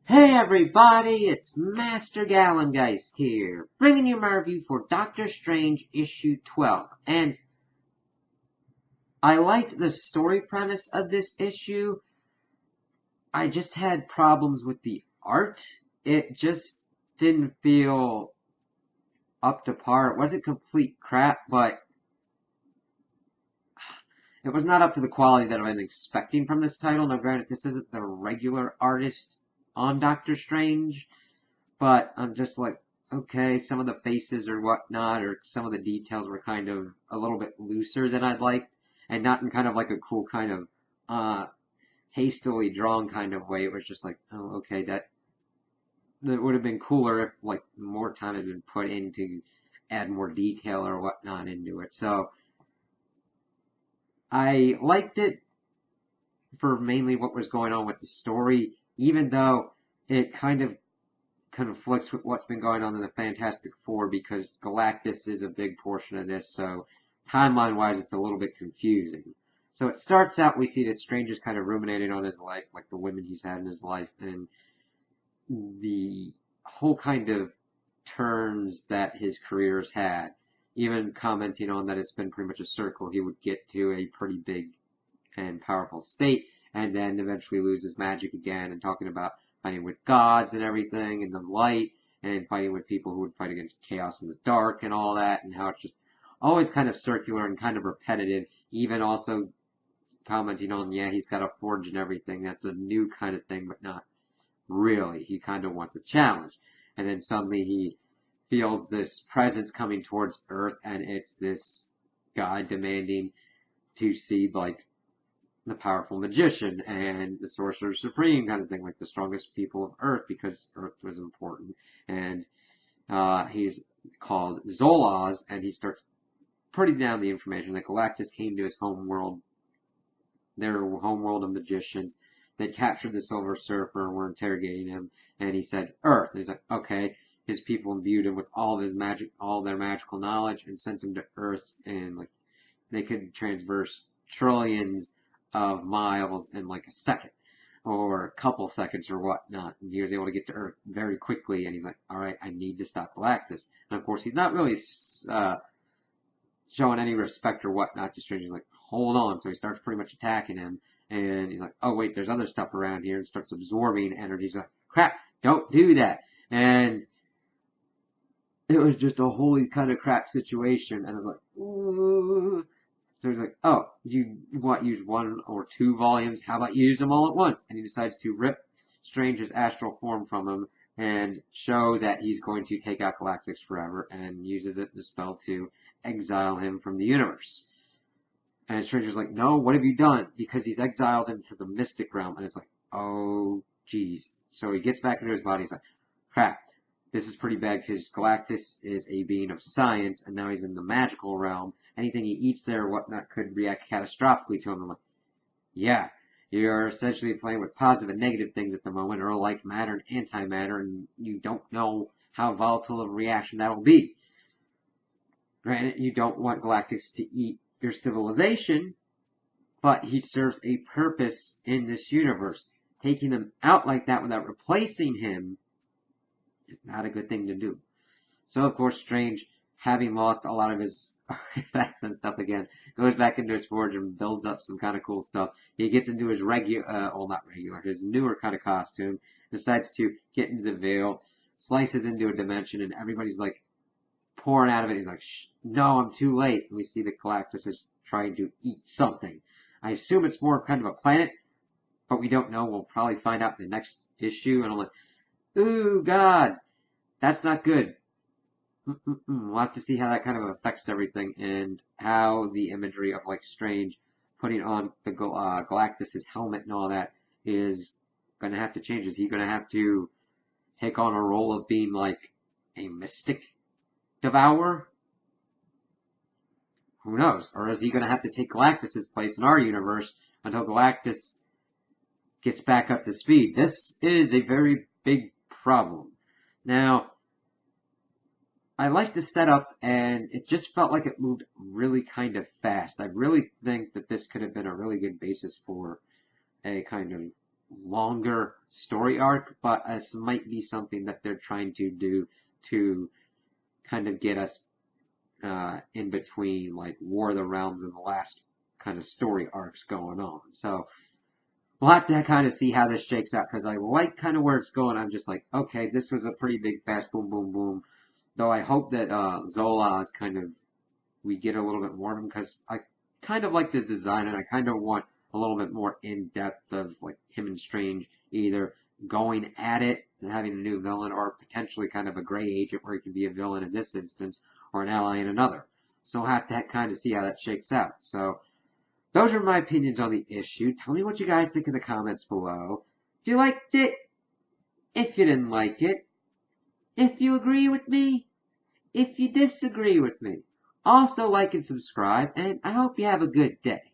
Hey everybody, it's Master Gallengeist here, bringing you my review for Doctor Strange issue 12. And I liked the story premise of this issue. I just had problems with the art. It just didn't feel up to par. It wasn't complete crap, but it was not up to the quality that I've been expecting from this title. Now granted, this isn't the regular artist on Doctor Strange, but I'm just like, okay, some of the faces or whatnot, or some of the details were kind of a little bit looser than I'd liked, and not in kind of like a cool kind of hastily drawn kind of way. It was just like, oh, okay, that would have been cooler if like more time had been put in to add more detail or whatnot into it. So I liked it for mainly what was going on with the story, even though it kind of conflicts with what's been going on in the Fantastic Four because Galactus is a big portion of this, so timeline-wise it's a little bit confusing. So it starts out, we see that Strange is kind of ruminating on his life, like the women he's had in his life, and the whole kind of turns that his career's had. Even commenting on that it's been pretty much a circle, he would get to a pretty big and powerful state, and then eventually lose his magic again, and talking about fighting with gods and everything, and the light, and fighting with people who would fight against chaos in the dark and all that, and how it's just always kind of circular and kind of repetitive, even also commenting on, yeah, he's got a forge and everything, that's a new kind of thing, but not really. He kind of wants a challenge. And then suddenly he feels this presence coming towards Earth, and it's this guy demanding to see, like, the powerful magician and the sorcerer supreme kind of thing, like the strongest people of Earth, because Earth was important. And he's called Zolaz, and he starts putting down the information that Galactus came to his home world, their home world of magicians. They captured the Silver Surfer and were interrogating him, and he said Earth. And he's like, okay. His people imbued him with all of his magic, all their magical knowledge, and sent him to Earth, and like they could transverse trillions of miles in like a second or a couple seconds or whatnot. And he was able to get to Earth very quickly. And he's like, all right, I need to stop Galactus. And of course, he's not really showing any respect or whatnot to Strange. He's like, hold on. So he starts pretty much attacking him. And he's like, oh, wait, there's other stuff around here. And starts absorbing energy. He's like, crap, don't do that. And it was just a holy kind of crap situation. And I was like, ooh. So he's like, oh, you want to use one or two volumes? How about you use them all at once? And he decides to rip Strange's astral form from him and show that he's going to take out Galactus forever, and uses it in a spell to exile him from the universe. And Stranger's like, no, what have you done? Because he's exiled him to the mystic realm. And it's like, oh, geez. So he gets back into his body. He's like, crap, this is pretty bad because Galactus is a being of science, and now he's in the magical realm. Anything he eats there or whatnot could react catastrophically to him. I'm like, yeah, you're essentially playing with positive and negative things at the moment, or like matter and antimatter, and you don't know how volatile of a reaction that'll be. Granted, you don't want Galactus to eat your civilization, but he serves a purpose in this universe. Taking him out like that without replacing him is not a good thing to do. So, of course, Strange, having lost a lot of his artifacts and stuff again, goes back into his forge and builds up some kind of cool stuff. He gets into his his newer kind of costume, decides to get into the veil, slices into a dimension, and everybody's like pouring out of it. He's like, no, I'm too late. And we see that Galactus is trying to eat something. I assume it's more kind of a planet, but we don't know. We'll probably find out in the next issue. And I'm like, ooh, God, that's not good. We'll have to see how that kind of affects everything, and how the imagery of like Strange putting on the Galactus's helmet and all that is going to have to change. Is he going to have to take on a role of being like a mystic devourer? Who knows? Or is he going to have to take Galactus's place in our universe until Galactus gets back up to speed? This is a very big problem. Now, I like the setup, and it just felt like it moved really kind of fast. I really think that this could have been a really good basis for a kind of longer story arc, but this might be something that they're trying to do to kind of get us in between like War of the Realms and the last kind of story arcs going on. So we'll have to kind of see how this shakes out because I like kind of where it's going. I'm just like, okay, this was a pretty big fast boom, boom, boom. Though I hope that Zola is kind of, we get a little bit more of him because I kind of like this design and I kind of want a little bit more in depth of like him and Strange either going at it and having a new villain or potentially kind of a gray agent where he can be a villain in this instance or an ally in another. So we'll have to kind of see how that shakes out. So those are my opinions on the issue. Tell me what you guys think in the comments below. If you liked it, if you didn't like it, if you agree with me, if you disagree with me. Also like and subscribe, and I hope you have a good day.